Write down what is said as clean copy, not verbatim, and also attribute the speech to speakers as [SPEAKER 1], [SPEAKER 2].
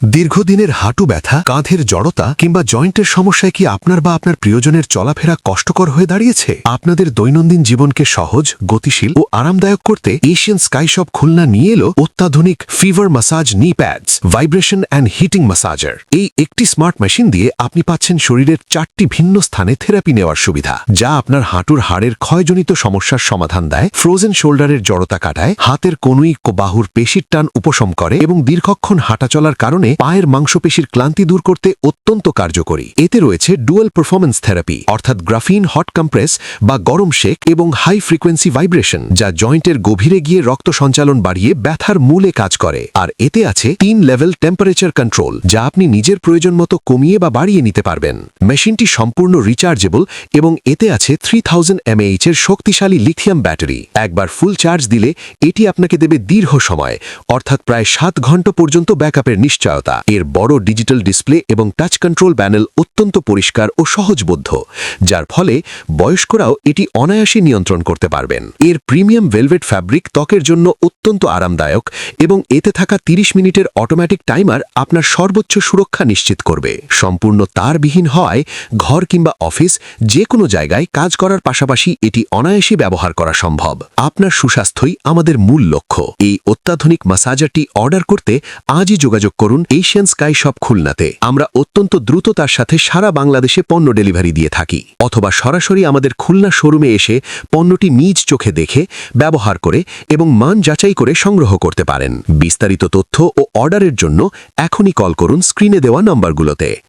[SPEAKER 1] দীর্ঘদিনের হাঁটু ব্যথা, কাঁধের জড়তা কিংবা জয়েন্টের সমস্যায় কি আপনার বা আপনার প্রিয়জনের চলাফেরা কষ্টকর হয়ে দাঁড়িয়েছে? আপনাদের দৈনন্দিন জীবনকে সহজ, গতিশীল ও আরামদায়ক করতে এশিয়ান স্কাই শপ খুলনা নিয়ে এলো অত্যাধুনিক fever massage knee pads, vibration and heating massager. এই একটি স্মার্ট মেশিন দিয়ে আপনি পাচ্ছেন শরীরের 4টি ভিন্ন স্থানে থেরাপি নেওয়ার সুবিধা, যা আপনার হাঁটুর হাড়ের ক্ষয়জনিত সমস্যার সমাধান দেয়, ফ্রোজেন শোল্ডারের জড়তা কাটায়, হাতের কনুই ও বাহুর পেশির টান উপশম করে এবং দীর্ঘক্ষণ হাঁটা চলার কারণে পায়ের মাংসপেশির ক্লান্তি দূর করতে অত্যন্ত কার্যকরী। এতে রয়েছে ডুয়াল পারফরম্যান্স থেরাপি, অর্থাৎ গ্রাফিন হট কম্প্রেস বা গরম শেক এবং হাই ফ্রিকোয়েন্সি ভাইব্রেশন, যা জয়েন্টের গভীরে গিয়ে রক্ত সঞ্চালন বাড়িয়ে ব্যথার মূলে কাজ করে। আর এতে আছে 3 লেভেল টেম্পারেচার কন্ট্রোল, যা আপনি নিজের প্রয়োজন মতো কমিয়ে বা বাড়িয়ে নিতে পারবেন। মেশিনটি সম্পূর্ণ রিচার্জেবল এবং এতে আছে 3000 mAh এর শক্তিশালী লিথিয়াম ব্যাটারি। একবার ফুল চার্জ দিলে এটি আপনাকে দেবে দীর্ঘ সময়, অর্থাৎ প্রায় 7 ঘন্টা পর্যন্ত ব্যাকআপের নিশ্চয়তা। এর বড় ডিজিটাল ডিসপ্লে এবং টাচ কন্ট্রোল প্যানেল অত্যন্ত পরিষ্কার ও সহজবোধ্য, যার ফলে বয়স্করাও এটি অনায়াসে নিয়ন্ত্রণ করতে পারবেন। এর প্রিমিয়াম ভেলভেট ফ্যাব্রিক ত্বকের জন্য অত্যন্ত আরামদায়ক এবং এতে থাকা 30 মিনিটের অটোমেটিক টাইমার আপনার সর্বোচ্চ সুরক্ষা নিশ্চিত করবে। সম্পূর্ণ তারবিহীন হয় ঘর কিংবা অফিস যে কোনো জায়গায় কাজ করার পাশাপাশি এটি অনায়াসে ব্যবহার করা সম্ভব। আপনার সুস্বাস্থ্যই আমাদের মূল লক্ষ্য। এই অত্যাধুনিক মাসাজারটি অর্ডার করতে আজই যোগাযোগ করুন এশিয়ান স্কাই শপ খুলনাতে। আমরা অত্যন্ত দ্রুততার সাথে সারা বাংলাদেশে পণ্য ডেলিভারি দিয়ে থাকি, অথবা সরাসরি আমাদের খুলনা শোরুমে এসে পণ্যটি নিজ চোখে দেখে, ব্যবহার করে এবং মান যাচাই করে সংগ্রহ করতে পারেন। বিস্তারিত তথ্য ও অর্ডারের জন্য এখনই কল করুন স্ক্রিনে দেওয়া নম্বরগুলোতে।